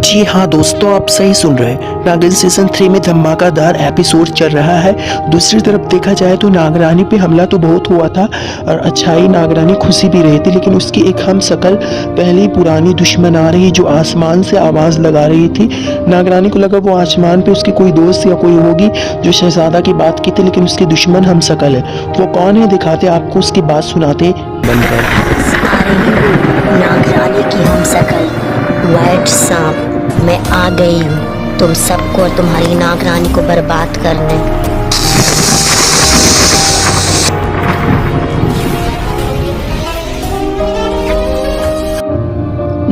जी हाँ दोस्तों, आप सही सुन रहे हैं। नागिन सीजन 3 में धमाकेदार एपिसोड चल रहा है। दूसरी तरफ देखा जाए तो नागरानी पे हमला तो बहुत हुआ था और अच्छाई नागरानी खुशी भी रही थी, लेकिन उसकी एक हम शकल पहली पुरानी दुश्मन आ रही जो आसमान से आवाज़ लगा रही थी। नागरानी को लगा वो आसमान पे उसकी कोई दोस्त या कोई होगी जो शहजादा की बात की थी, लेकिन उसकी दुश्मन हम शकल है। वो कौन है दिखाते आपको, उसकी बात सुनाते बंद कर। नागरानी की हम शकल व्हाइट सांप, मैं आ गई हूँ तुम सबको और तुम्हारी नागरानी को बर्बाद करने।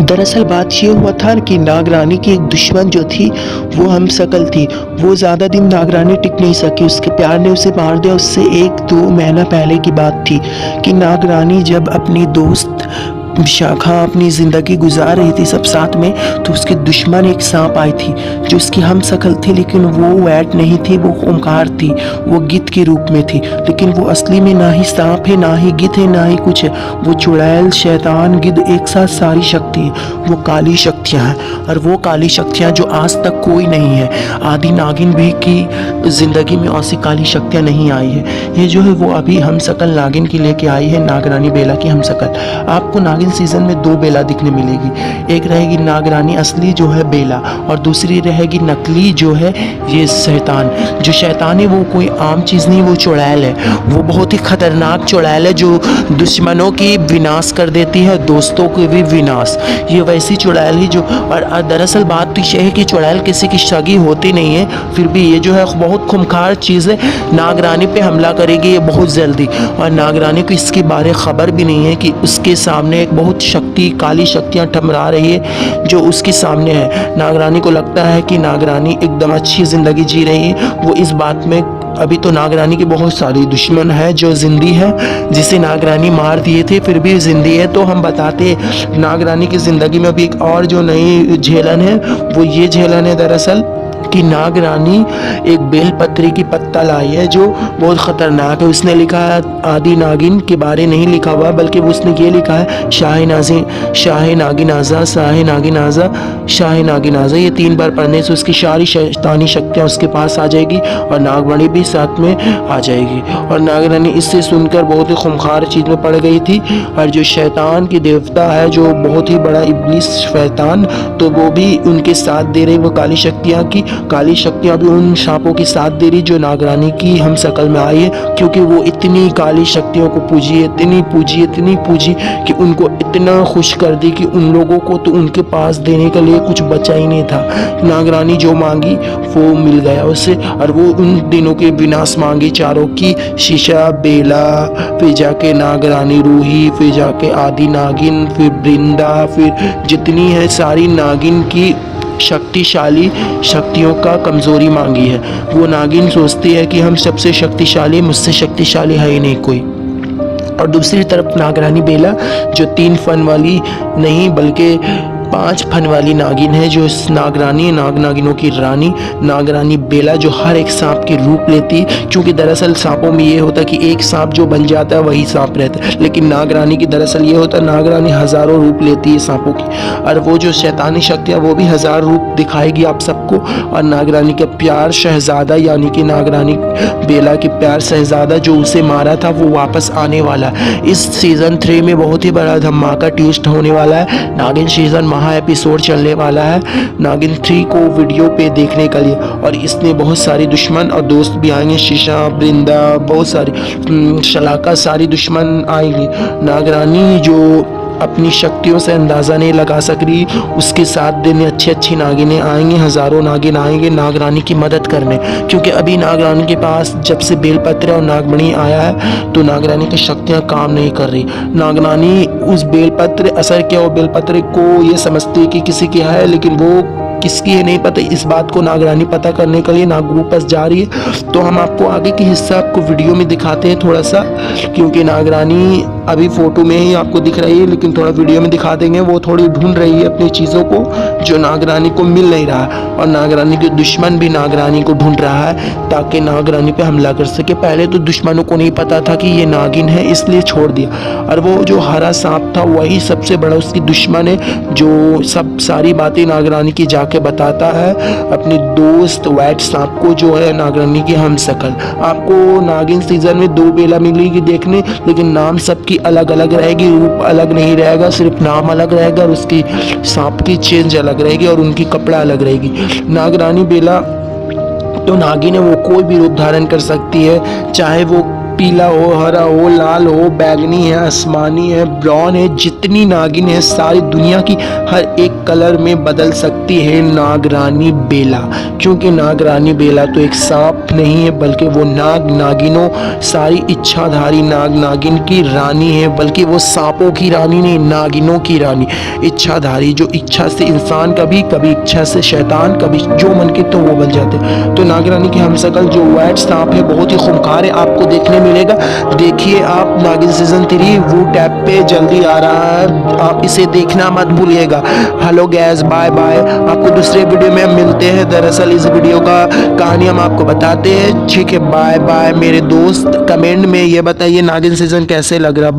दरअसल बात ये हुआ था कि नागरानी की एक दुश्मन जो थी वो हम शकल थी। वो ज़्यादा दिन नागरानी टिक नहीं सकी, उसके प्यार ने उसे मार दिया। उससे 1-2 महीना पहले की बात थी कि नागरानी जब अपनी दोस्त विशाखा अपनी ज़िंदगी गुजार रही थी सब साथ में, तो उसकी दुश्मन एक सांप आई थी जो उसकी हम शकल थी, लेकिन वो वैट नहीं थी, वो खूंखार थी, वो गिद्ध के रूप में थी। लेकिन वो असली में ना ही सांप है, ना ही गिद्ध है, ना ही कुछ है। वो चुड़ैल, शैतान, गिद्ध एक साथ सारी शक्ति है। वो काली शक्तियाँ हैं और वो काली शक्तियाँ जो आज तक कोई नहीं है। आदि नागिन भी की ज़िंदगी में ऐसी काली शक्तियाँ नहीं आई है। ये जो है वो अभी हम शकल नागिन की लेके आई है, नागरानी बेला की हम शकल। आपको नागिन सीजन में 2 बेला दिखने मिलेगी। एक रहेगी नागरानी असली जो है बेला, और दूसरी रहेगी नकली जो है ये शैतान। जो शैतान है वो कोई आम चीज़ नहीं, वो चुड़ैल है। वो बहुत ही खतरनाक चुड़ैल है जो दुश्मनों की विनाश कर देती है, दोस्तों के भी विनाश। ये वैसी चुड़ैल ही जो, और दरअसल बात तो ये है कि चुड़ैल किसी की सगी होती नहीं है, फिर भी ये जो है बहुत खूंखार चीज़ है। नागरानी पे हमला करेगी ये बहुत जल्दी, और नागरानी को इसके बारे खबर भी नहीं है कि उसके सामने एक बहुत शक्ति, काली शक्तियाँ ठमरा रही है जो उसके सामने है। नागरानी को लगता है कि नागरानी एकदम अच्छी ज़िंदगी जी रही है। वो इस बात में, अभी तो नागरानी की बहुत सारी दुश्मन है जो जिंदी है, जिसे नागरानी मार दिए थे फिर भी जिंदी है। तो हम बताते नागरानी की ज़िंदगी में अभी एक और जो नई झेलन है, वो ये झेलन है दरअसल कि नागरानी एक बेलपत्री की पत्ता लाई है जो बहुत ख़तरनाक है। उसने लिखा है आदि नागिन के बारे नहीं लिखा हुआ, बल्कि उसने ये लिखा है शाह नागिनाजा, शाह नागिनाजा, शाह नागिनाजा। ये 3 बार पढ़ने से उसकी सारी शैतानी शक्तियाँ उसके पास आ जाएगी और नागमणि भी साथ में आ जाएगी। और नागरानी इससे सुनकर बहुत ही खूंखार चीज़ में पड़ गई थी। और जो शैतान की देवता है, जो बहुत ही बड़ा इब्लीस शैतान, तो वो भी उनके साथ दे रही, वो काली शक्तियाँ की काली शक्तियाँ भी उन सांपों की साथ दे रही जो नागरानी की हम शकल में आई है, क्योंकि वो इतनी काली शक्तियों को पूजी, इतनी पूजी कि उनको इतना खुश कर दी कि उन लोगों को तो उनके पास देने के लिए कुछ बचा ही नहीं था। नागरानी जो मांगी वो मिल गया उससे, और वो उन दिनों के विनाश मांगी चारों की, शीशा, बेला, फिर जाके नागरानी रूही, फिर जाके आदि नागिन, फिर वृंदा, फिर जितनी है सारी नागिन की शक्तिशाली शक्तियों का कमज़ोरी मांगी है। वो नागिन सोचती है कि हम सबसे शक्तिशाली, मुझसे शक्तिशाली है ही नहीं कोई। और दूसरी तरफ नागरानी बेला जो 3 फन वाली नहीं बल्कि 5 फन वाली नागिन है, जो इस नागरानी, नागिनों की रानी नागरानी बेला, जो हर एक सांप की रूप लेती, क्योंकि दरअसल सांपों में ये होता कि एक सांप जो बन जाता है वही सांप रहता है, लेकिन नागरानी की दरअसल ये होता है नागरानी हज़ारों रूप लेती है सांपों की। और वो जो शैतानी शक्तियाँ वो भी 1000 रूप दिखाएगी आप सबको। और नागरानी का प्यार शहजादा, यानी कि नागरानी बेला की प्यार शहजादा जो उसे मारा था, वो वापस आने वाला है। इस सीज़न 3 में बहुत ही बड़ा धमाका ट्विस्ट होने वाला है। नागिन सीज़न एपिसोड चलने वाला है नागिन 3 को वीडियो पे देखने के लिए, और इसमें बहुत सारी दुश्मन और दोस्त भी आएंगे। शीशा, वृंदा, बहुत सारी शलाका, सारी दुश्मन आएंगी। नागरानी जो अपनी शक्तियों से अंदाज़ा नहीं लगा सक रही, उसके साथ देने अच्छी नागिनें आएंगी, हज़ारों नागिन आएंगे नागरानी की मदद करने, क्योंकि अभी नागरानी के पास जब से बेलपत्र और नागमणि आया है तो नागरानी की शक्तियाँ काम नहीं कर रही। नागरानी उस बेलपत्र असर क्या, वो बेलपत्र को ये समझती है कि किसी की है, लेकिन वो किसकी है नहीं पता। इस बात को नागरानी पता करने के लिए नाग ग्रुप पास जा रही है। तो हम आपको आगे की हिस्सा आपको वीडियो में दिखाते हैं थोड़ा सा, क्योंकि नागरानी अभी फोटो में ही आपको दिख रही है, लेकिन थोड़ा वीडियो में दिखा देंगे। वो थोड़ी ढूंढ रही है अपनी चीज़ों को जो नागरानी को मिल नहीं रहा, और नागरानी के दुश्मन भी नागरानी को ढूंढ रहा है ताकि नागरानी पे हमला कर सके। पहले तो दुश्मनों को नहीं पता था कि ये नागिन है, इसलिए छोड़ दिया। और वो जो हरा सांप था वही सबसे बड़ा उसकी दुश्मन है, जो सब सारी बातें नागरानी की जाके बताता है अपनी दोस्त व्हाइट सांप को, जो है नागरानी की हमशक्ल। आपको नागिन सीजन में 2 बेला मिलेगी देखने, लेकिन नाम सबकी अलग अलग रहेगी, रूप अलग नहीं रहेगा, सिर्फ नाम अलग रहेगा और उसकी सांप की चेंज अलग रहेगी और उनकी कपड़ा अलग रहेगी। नागरानी बेला तो नागिन है, वो कोई भी रूप धारण कर सकती है, चाहे वो पीला हो, हरा हो, लाल हो, बैगनी है, आसमानी है, ब्राउन है। जितनी नागिन है सारी दुनिया की हर एक कलर में बदल सकती है नागरानी बेला, क्योंकि नागरानी बेला तो एक सांप नहीं है बल्कि वो नागिनों सारी इच्छाधारी नागिन की रानी है, बल्कि वो सांपों की रानी नहीं, नागिनों की रानी, इच्छाधारी, जो इच्छा से इंसान, कभी कभी इच्छा से शैतान, कभी जो मन के तो वो बन जाते। तो नागरानी की हमशक्ल जो व्हाइट सांप है बहुत ही खूंखार है, आपको देखने मिलेगा। देखिए आप नागिन सीजन 3 वो टैब पे जल्दी आ रहा है, आप इसे देखना मत भूलिएगा। हेलो गैस, बाय बाय, आपको दूसरे वीडियो में हम मिलते हैं। दरअसल इस वीडियो का कहानी हम आपको बताते हैं, ठीक है, बाय बाय मेरे दोस्त। कमेंट में ये बताइए नागिन सीजन कैसे लग रहा।